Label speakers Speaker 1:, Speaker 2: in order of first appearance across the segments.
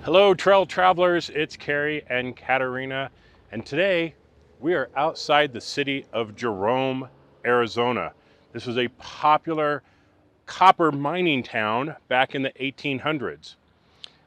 Speaker 1: Hello, trail travelers. It's Carrie and Katarina, and today we are outside the city of Jerome, Arizona. This was a popular copper mining town back in the 1800s.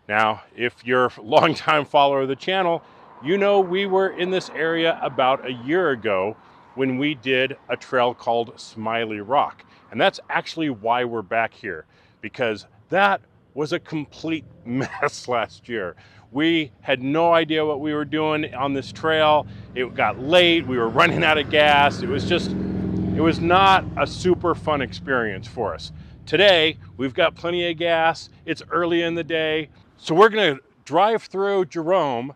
Speaker 1: Now, if you're a longtime follower of the channel, you know we were in this area about a year ago when we did a trail called Smiley Rock. And that's actually why we're back here, because that was a complete mess last year. We had no idea what we were doing on this trail. It got late, we were running out of gas. It was not a super fun experience for us. Today, we've got plenty of gas. It's early in the day. So we're gonna drive through Jerome,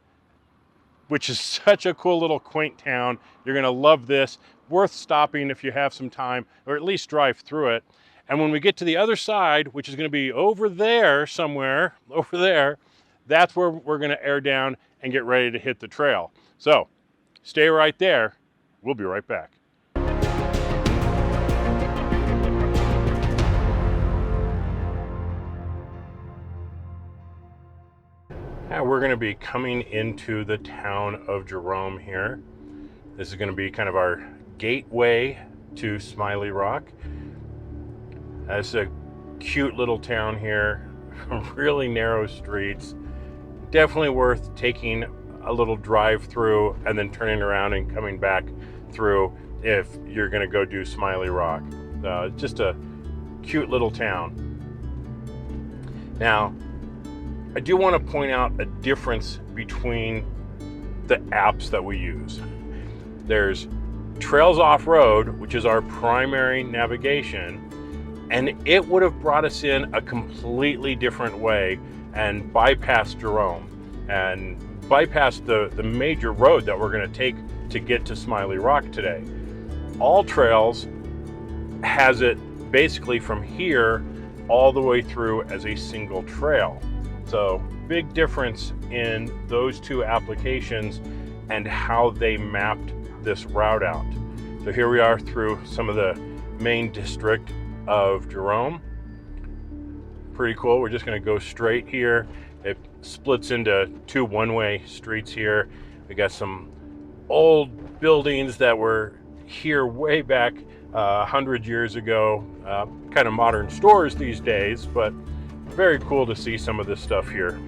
Speaker 1: which is such a cool little quaint town. You're gonna love this. Worth stopping if you have some time, or at least drive through it. And when we get to the other side, which is gonna be over there somewhere, over there, that's where we're gonna air down and get ready to hit the trail. So stay right there. We'll be right back. Now we're going to be coming into the town of Jerome here. This is going to be kind of our gateway to Smiley Rock. It's a cute little town here, really narrow streets. Definitely worth taking a little drive through and then turning around and coming back through if you're going to go do Smiley Rock. Just a cute little town. Now, I do want to point out a difference between the apps that we use. There's Trails Off-Road, which is our primary navigation, and it would have brought us in a completely different way and bypassed Jerome and bypassed the major road that we're going to take to get to Smiley Rock today. All Trails has it basically from here all the way through as a single trail. So big difference in those two applications and how they mapped this route out. So here we are through some of the main district of Jerome. Pretty cool. We're just going to go straight here. It splits into two one-way streets here. We got some old buildings that were here way back 100 years ago. Kind of modern stores these days, but very cool to see some of this stuff here.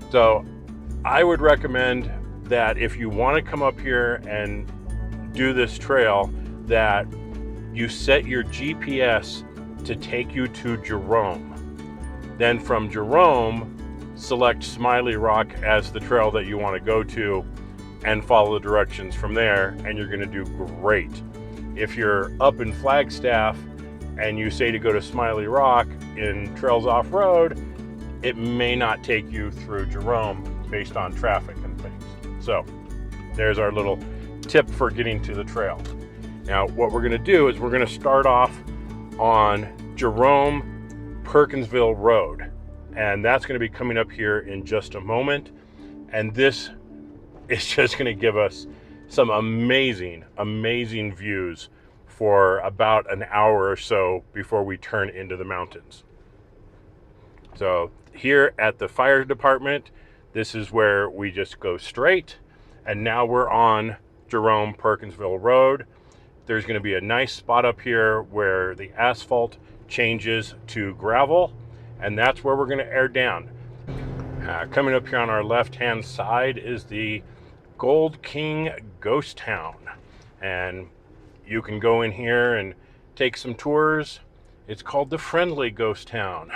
Speaker 1: So I would recommend that if you want to come up here and do this trail, that you set your GPS to take you to Jerome. Then from Jerome, select Smiley Rock as the trail that you want to go to and follow the directions from there, and you're going to do great. If you're up in Flagstaff and you say to go to Smiley Rock in Trails Off-Road, it may not take you through Jerome based on traffic and things. So there's our little tip for getting to the trail. Now what we're going to do is we're going to start off on Jerome-Perkinsville Road, and that's going to be coming up here in just a moment. And this is just going to give us some amazing views for about an hour or so before we turn into the mountains. So here at the fire department, this is where we just go straight, and now we're on Jerome-Perkinsville Road. There's going to be a nice spot up here where the asphalt changes to gravel, and that's where we're going to air down. Coming up here on our left hand side is the Gold King Ghost Town, and you can go in here and take some tours. It's called the Friendly Ghost Town.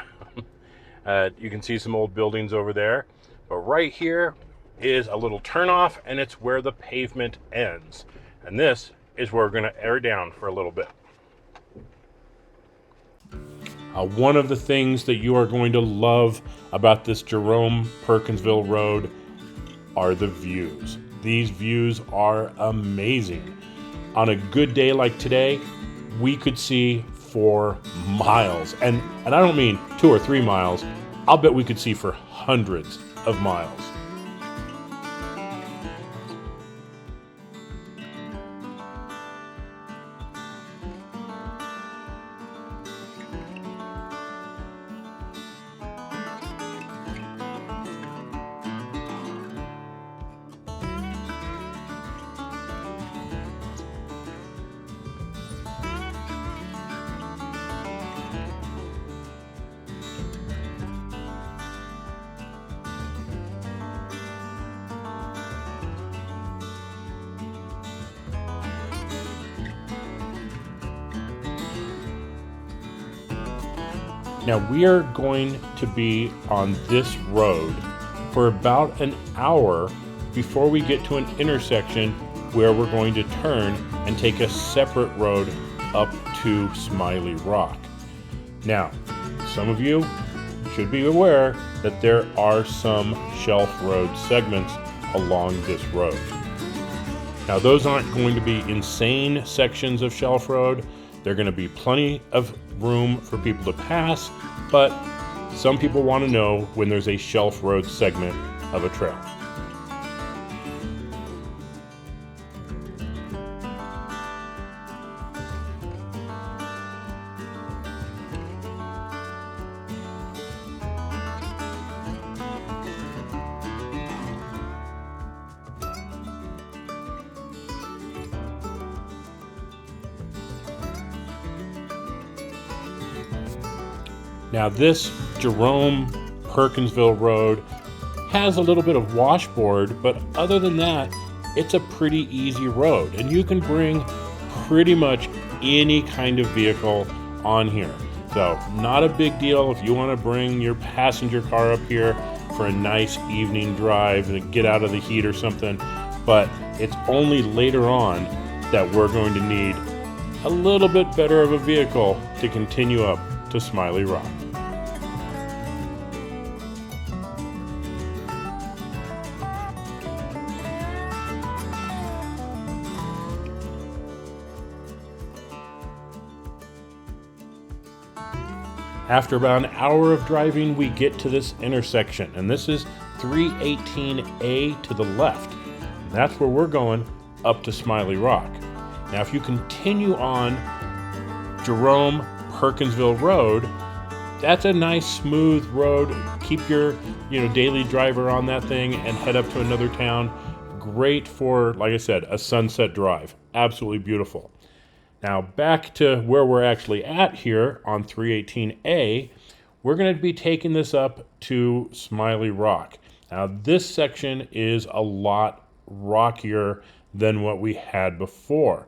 Speaker 1: You can see some old buildings over there, but right here is a little turnoff, and it's where the pavement ends. And this is where we're going to air down for a little bit. One of the things that you are going to love about this Jerome-Perkinsville Road are the views. These views are amazing. On a good day like today, we could see for miles. And I don't mean 2 or 3 miles. I'll bet we could see for hundreds of miles. Now we are going to be on this road for about an hour before we get to an intersection where we're going to turn and take a separate road up to Smiley Rock. Now, some of you should be aware that there are some shelf road segments along this road. Now, those aren't going to be insane sections of shelf road. They're going to be plenty of room for people to pass, but some people want to know when there's a shelf road segment of a trail. Now this Jerome-Perkinsville Road has a little bit of washboard, but other than that, it's a pretty easy road, and you can bring pretty much any kind of vehicle on here. So not a big deal if you want to bring your passenger car up here for a nice evening drive and get out of the heat or something, but it's only later on that we're going to need a little bit better of a vehicle to continue up to Smiley Rock. After about an hour of driving, we get to this intersection, and this is 318A to the left. That's where we're going up to Smiley Rock. Now, if you continue on Jerome-Perkinsville Road, that's a nice smooth road. Keep your daily driver on that thing and head up to another town. Great for, like I said, a sunset drive. Absolutely beautiful. Now back to where we're actually at here on 318A, we're going to be taking this up to Smiley Rock. Now this section is a lot rockier than what we had before.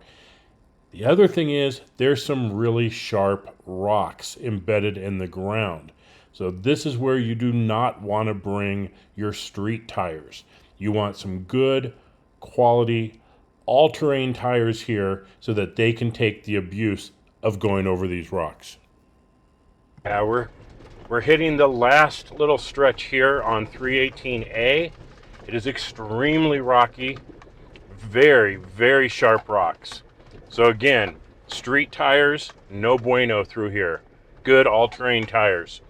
Speaker 1: The other thing is there's some really sharp rocks embedded in the ground. So this is where you do not want to bring your street tires. You want some good quality all-terrain tires here so that they can take the abuse of going over these rocks. Yeah, we're hitting the last little stretch here on 318A. It is extremely rocky, very, very sharp rocks. So again, street tires, no bueno through here. Good all-terrain tires.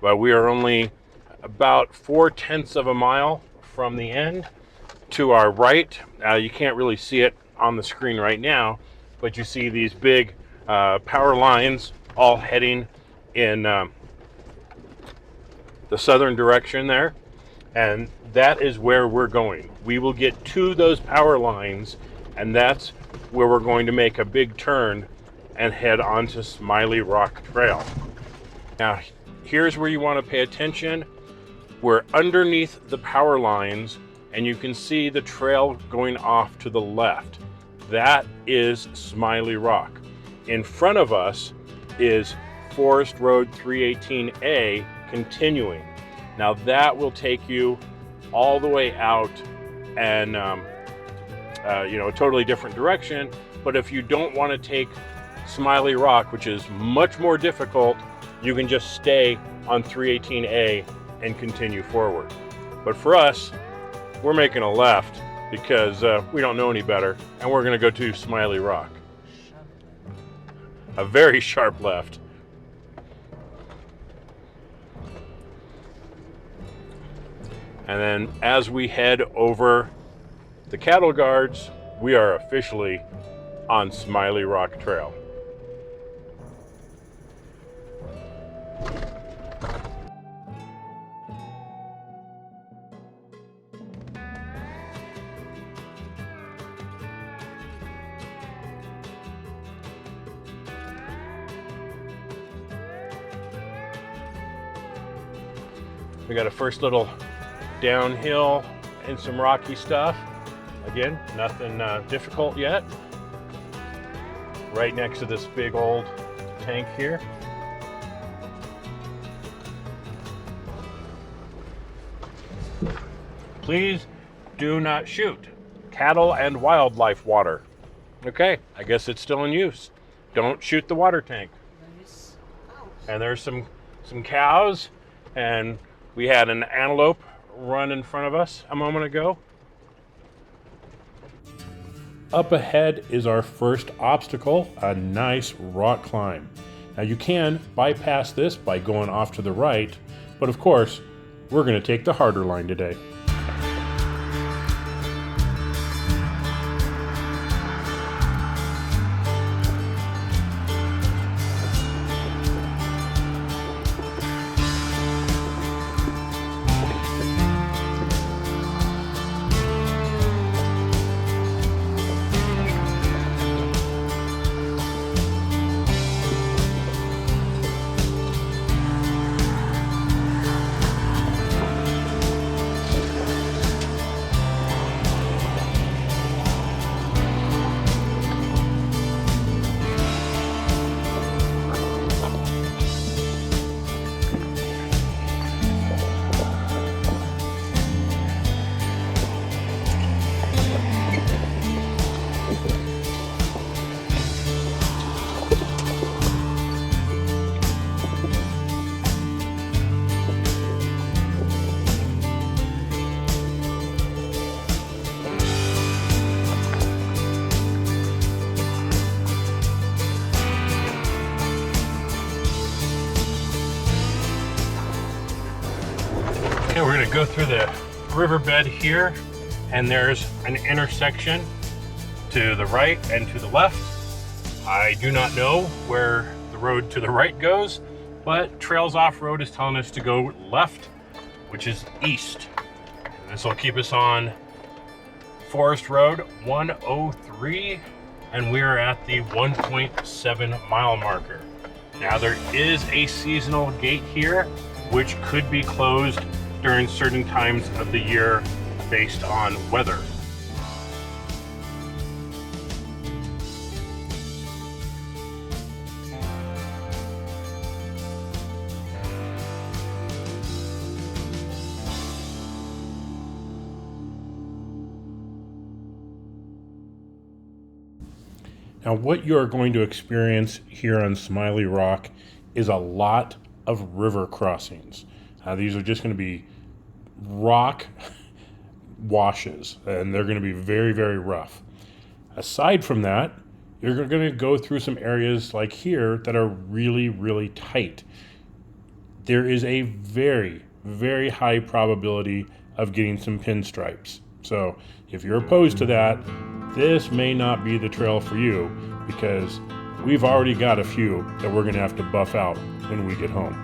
Speaker 1: But we are only about 4/10 of a mile from the end. To our right, you can't really see it on the screen right now, but you see these big power lines all heading in the southern direction there, and that is where we're going. We will get to those power lines, and that's where we're going to make a big turn and head onto Smiley Rock Trail. Now, here's where you want to pay attention. We're underneath the power lines, and you can see the trail going off to the left. That is Smiley Rock. In front of us is Forest Road 318A continuing. Now that will take you all the way out and a totally different direction. But if you don't want to take Smiley Rock, which is much more difficult, you can just stay on 318A and continue forward. But for us, we're making a left because we don't know any better, and we're going to go to Smiley Rock. A very sharp left. And then as we head over the cattle guards, we are officially on Smiley Rock Trail. We got a first little downhill and some rocky stuff. Again, nothing difficult yet. Right next to this big old tank here. Please do not shoot. Cattle and wildlife water. Okay, I guess it's still in use. Don't shoot the water tank. And there's some cows, and we had an antelope run in front of us a moment ago. Up ahead is our first obstacle, a nice rock climb. Now you can bypass this by going off to the right, but of course, we're going to take the harder line today. Okay, we're going to go through the riverbed here, and there's an intersection to the right and to the left. I do not know where the road to the right goes, but Trails Off-Road is telling us to go left, which is east. This will keep us on Forest Road 103, and we're at the 1.7 mile marker. Now there is a seasonal gate here, which could be closed during certain times of the year based on weather. Now, what you are going to experience here on Smiley Rock is a lot of river crossings. These are just going to be rock washes, and they're going to be very, very rough. Aside from that, you're going to go through some areas like here that are really, really tight. There is a very, very high probability of getting some pinstripes. So if you're opposed to that, this may not be the trail for you, because we've already got a few that we're going to have to buff out when we get home.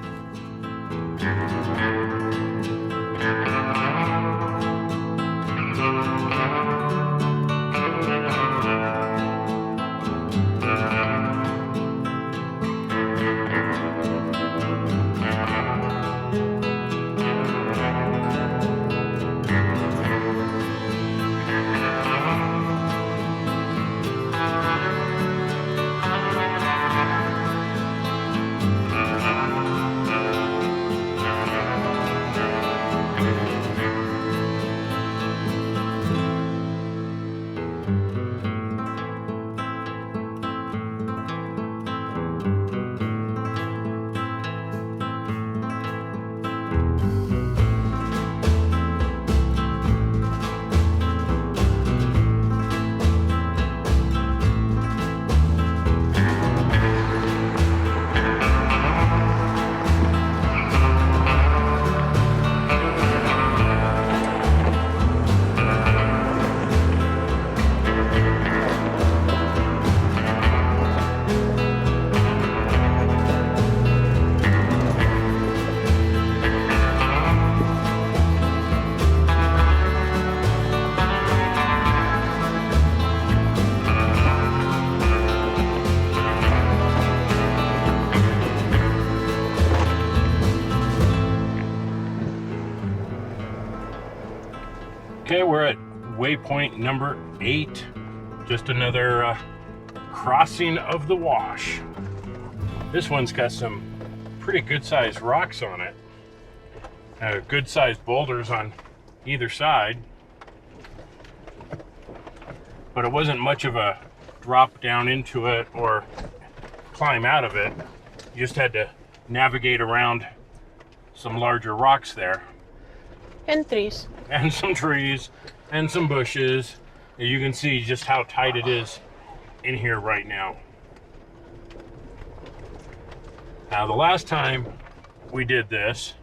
Speaker 1: Okay, we're at waypoint number 8. Just another crossing of the wash. This one's got some pretty good sized rocks on it. Good sized boulders on either side, but it wasn't much of a drop down into it or climb out of it. You just had to navigate around some larger rocks there.
Speaker 2: And trees.
Speaker 1: And some trees and some bushes. You can see just how tight it is in here right now. Now, the last time we did this,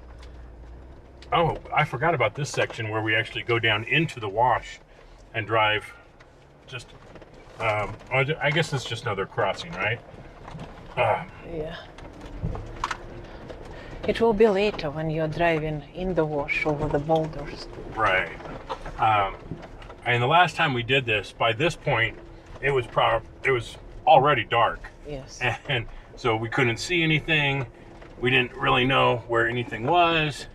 Speaker 1: oh, I forgot about this section where we actually go down into the wash and drive just, I guess it's just another crossing, right?
Speaker 2: Yeah. It will be later when you're driving in the wash over the boulders.
Speaker 1: Right. And the last time we did this, by this point, it was already dark.
Speaker 2: Yes.
Speaker 1: And so we couldn't see anything. We didn't really know where anything was.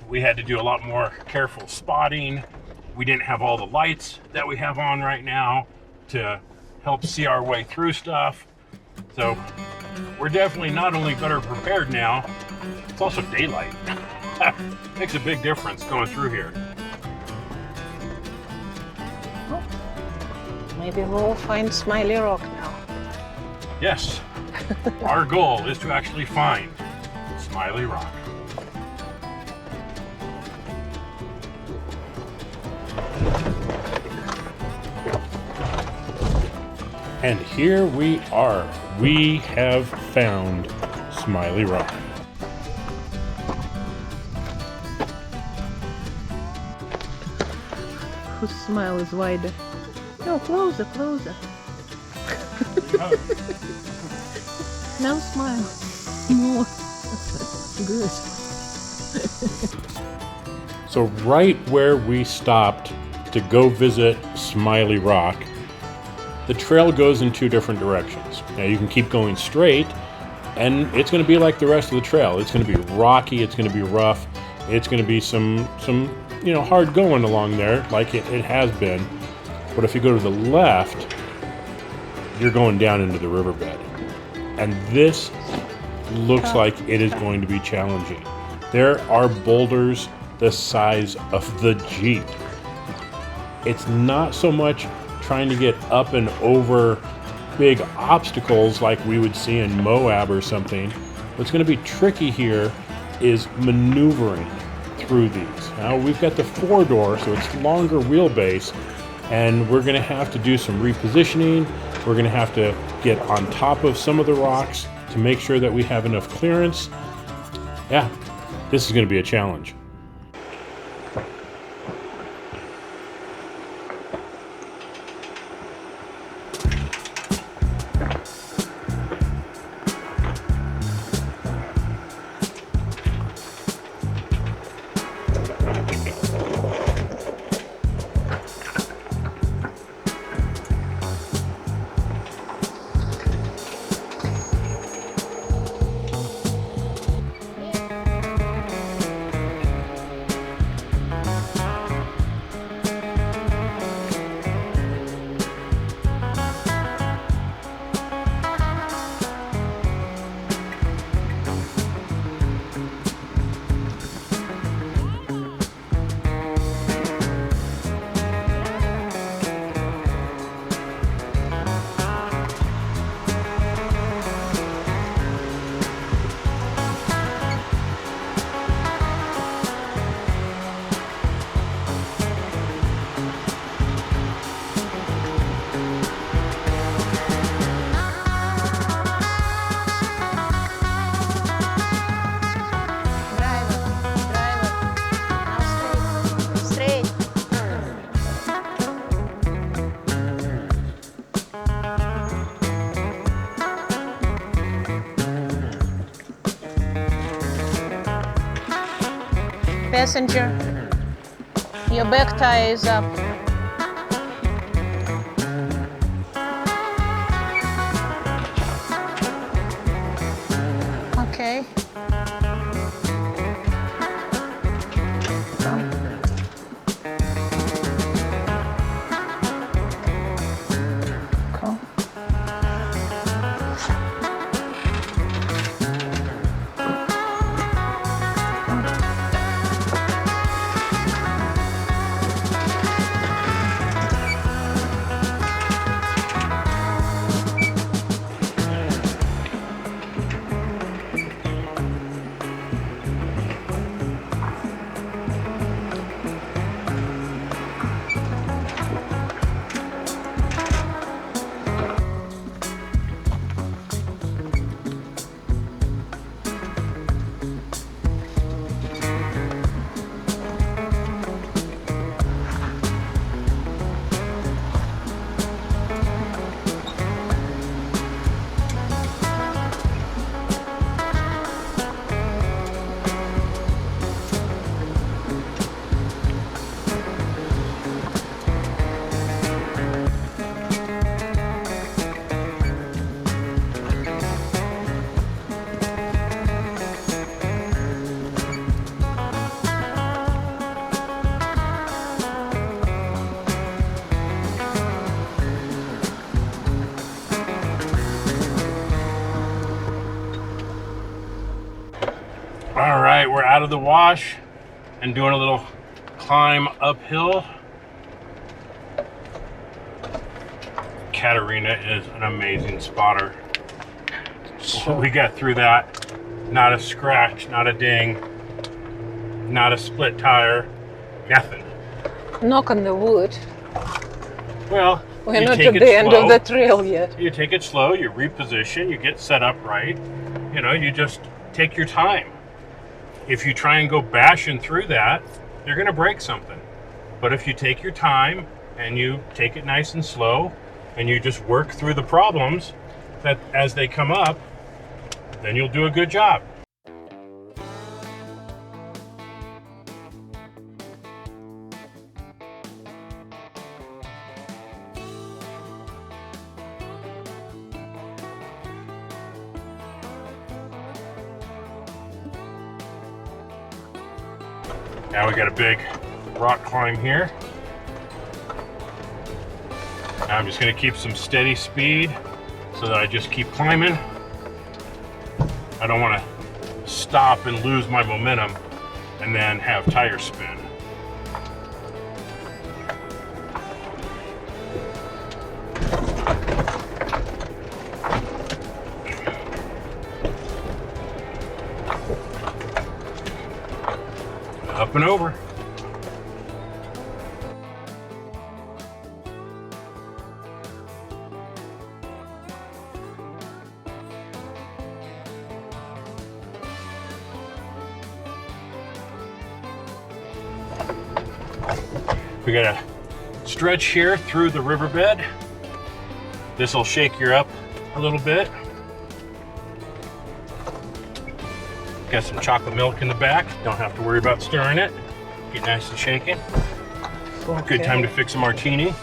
Speaker 1: We had to do a lot more careful spotting. We didn't have all the lights that we have on right now to help see our way through stuff. So we're definitely not only better prepared now, it's also daylight. Makes a big difference going through here.
Speaker 2: Oh, maybe we'll find Smiley Rock now.
Speaker 1: Yes, our goal is to actually find Smiley Rock. And here we are. We have found Smiley Rock.
Speaker 2: Whose smile is wider? No, closer, closer. Now smile. More. Good.
Speaker 1: So right where we stopped to go visit Smiley Rock, the trail goes in two different directions. Now you can keep going straight, and it's going to be like the rest of the trail. It's going to be rocky, it's going to be rough, it's going to be some hard going along there, like it has been. But if you go to the left, you're going down into the riverbed. And this looks like it is going to be challenging. There are boulders the size of the Jeep. It's not so much trying to get up and over big obstacles like we would see in Moab or something. What's going to be tricky here is maneuvering through these. Now we've got the 4-door, so it's longer wheelbase, and we're going to have to do some repositioning. We're going to have to get on top of some of the rocks to make sure that we have enough clearance. Yeah, this is going to be a challenge.
Speaker 2: Passenger, your back tire is up. Okay. Cool.
Speaker 1: out of the wash and doing a little climb uphill. Katerina is an amazing spotter.
Speaker 2: Sure.
Speaker 1: We got through that. Not a scratch, not a ding, not a split tire, nothing.
Speaker 2: Knock on the wood.
Speaker 1: Well,
Speaker 2: We're
Speaker 1: you
Speaker 2: not
Speaker 1: take
Speaker 2: at
Speaker 1: it
Speaker 2: the end
Speaker 1: slow.
Speaker 2: of the trail yet.
Speaker 1: You take it slow, you reposition, you get set up right. You know, you just take your time. If you try and go bashing through that, you're going to break something. But if you take your time and you take it nice and slow and you just work through the problems that as they come up, then you'll do a good job. Now we got a big rock climb here. Now I'm just going to keep some steady speed so that I just keep climbing. I don't want to stop and lose my momentum and then have tire spin. Up and over. We got a stretch here through the riverbed. This will shake you up a little bit. Got some chocolate milk in the back. Don't have to worry about stirring it. Get nice and shaken.
Speaker 2: Okay.
Speaker 1: Good time to fix a martini.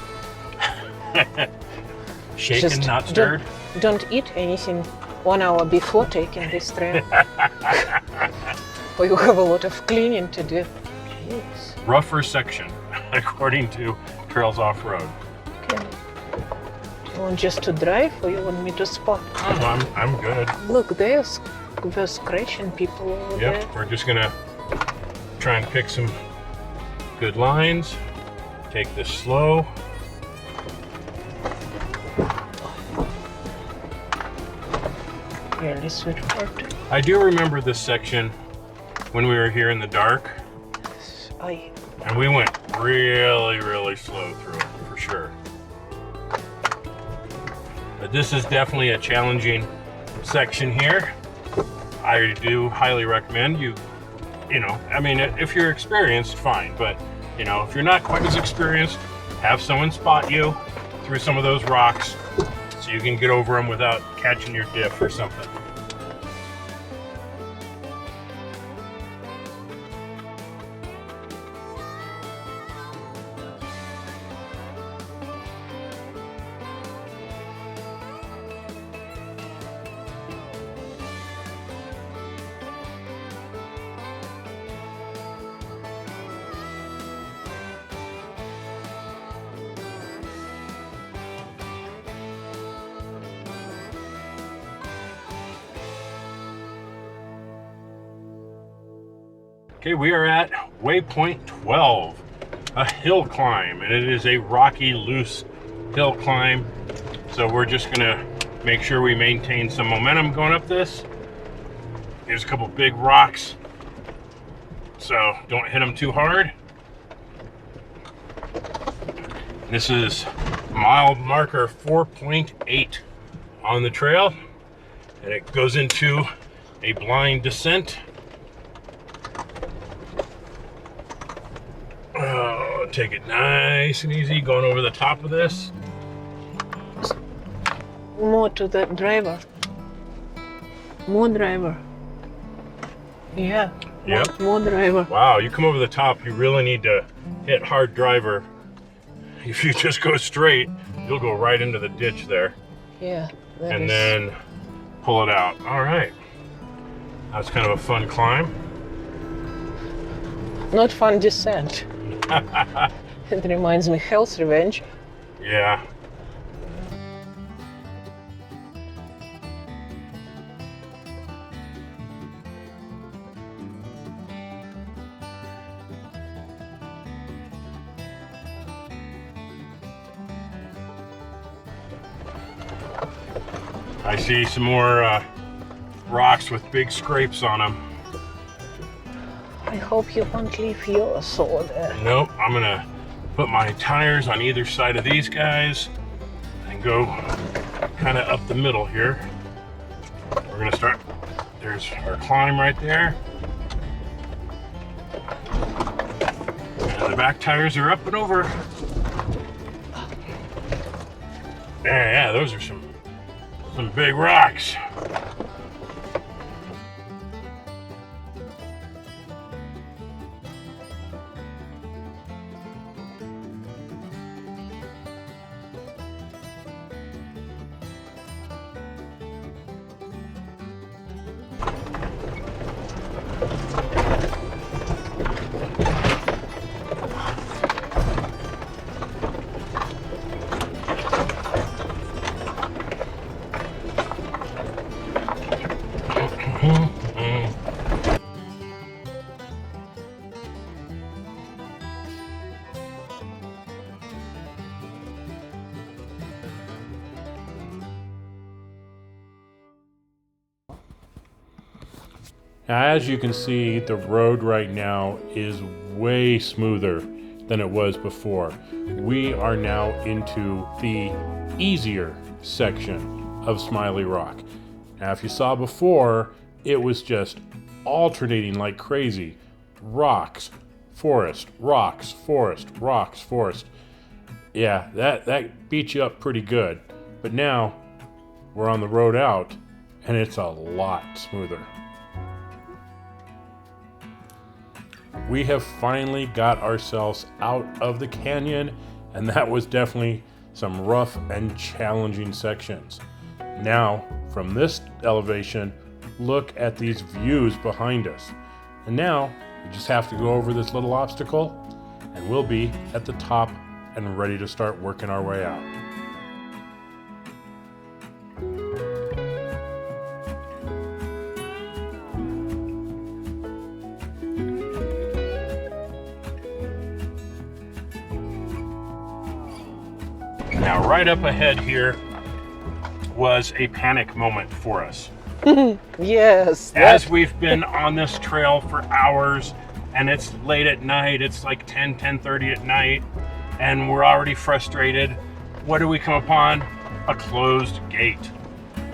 Speaker 1: Shaken,
Speaker 2: Just
Speaker 1: not stirred.
Speaker 2: Don't eat anything 1 hour before taking this trail. Or you have a lot of cleaning to do. Yes.
Speaker 1: Rougher section, according to Trails Off-Road.
Speaker 2: Okay. You want just to drive or you want me to spot?
Speaker 1: Oh, I'm good.
Speaker 2: Look, they're scratching people over there.
Speaker 1: Yep, we're just gonna try and pick some good lines. Take this slow.
Speaker 2: Really sweetheart.
Speaker 1: I do remember this section when we were here in the dark, and we went really slow through it, for sure. But this is definitely a challenging section here. I do highly recommend you know, I mean, if you're experienced, fine, but you know, if you're not quite as experienced, have someone spot you through some of those rocks so you can get over them without catching your diff or something. Okay, we are at waypoint 12, a hill climb, and it is a rocky, loose hill climb. So we're just gonna make sure we maintain some momentum going up this. There's a couple big rocks, so don't hit them too hard. This is mile marker 4.8 on the trail, and it goes into a blind descent. Take it nice and easy, going over the top of this.
Speaker 2: More to the driver. More driver. Yeah.
Speaker 1: Yep.
Speaker 2: More driver.
Speaker 1: Wow, you come over the top, you really need to hit hard driver. If you just go straight, you'll go right into the ditch there.
Speaker 2: Yeah.
Speaker 1: And then pull it out. All right. That's kind of a fun climb.
Speaker 2: Not fun descent. It reminds me Hell's Revenge.
Speaker 1: Yeah. I see some more rocks with big scrapes on them.
Speaker 2: I hope you won't leave your sword there.
Speaker 1: Nope, I'm gonna put my tires on either side of these guys and go kind of up the middle here. We're gonna start, there's our climb right there. And the back tires are up and over. Yeah, those are some big rocks. Now, as you can see, the road right now is way smoother than it was before. We are now into the easier section of Smiley Rock. Now, if you saw before, it was just alternating like crazy. Rocks, forest, rocks, forest, rocks, forest. Yeah, that beat you up pretty good. But now we're on the road out and it's a lot smoother. We have finally got ourselves out of the canyon, and that was definitely some rough and challenging sections. Now, from this elevation, look at these views behind us. And now, we just have to go over this little obstacle, and we'll be at the top and ready to start working our way out. Now, right up ahead here was a panic moment for us.
Speaker 2: Yes.
Speaker 1: As we've been on this trail for hours, and it's late at night, it's like 10:30 at night, and we're already frustrated. What do we come upon? A closed gate.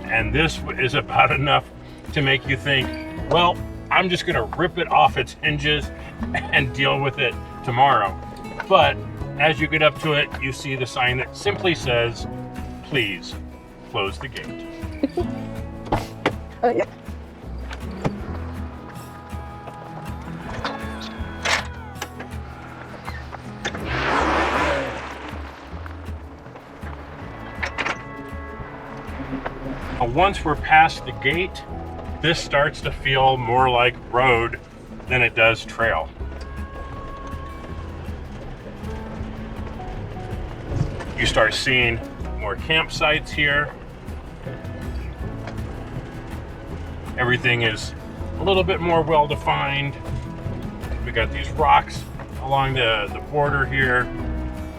Speaker 1: And this is about enough to make you think, well, I'm just gonna rip it off its hinges and deal with it tomorrow. But as you get up to it, you see the sign that simply says, please close the gate.
Speaker 2: Oh, yeah.
Speaker 1: Once we're past the gate, this starts to feel more like road than it does trail. You start seeing more campsites here. Everything is a little bit more well-defined. We got these rocks along the border here,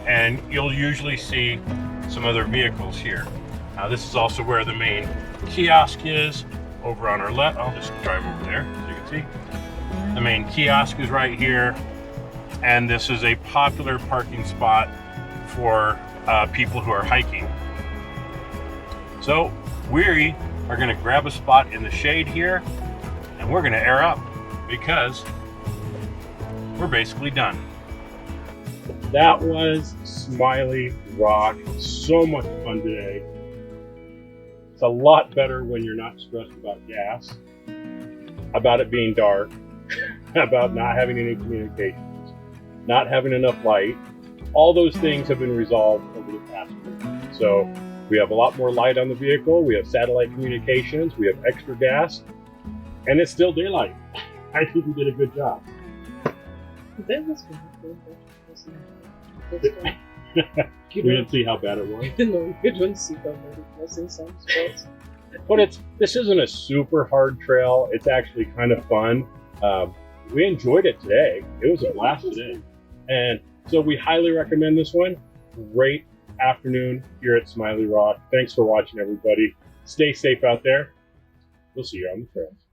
Speaker 1: and you'll usually see some other vehicles here. Now, this is also where the main kiosk is, over on our left. I'll just drive over there so you can see. The main kiosk is right here, and this is a popular parking spot for people who are hiking. So we are going to grab a spot in the shade here, and we're going to air up because we're basically done. That was Smiley Rock. So much fun today. It's a lot better when you're not stressed about gas, about it being dark, about not having any communications, not having enough light. All those things have been resolved over the past week. So we have a lot more light on the vehicle, we have satellite communications, we have extra gas, and it's still daylight. I think we did a good job.
Speaker 2: That was wonderful.
Speaker 1: We didn't see how bad it was.
Speaker 2: No, you don't see how bad it was in some spots.
Speaker 1: But this isn't a super hard trail. It's actually kind of fun. We enjoyed it today. It was a blast today. And so we highly recommend this one. Great afternoon here at Smiley Rock. Thanks for watching, everybody. Stay safe out there. We'll see you on the trails.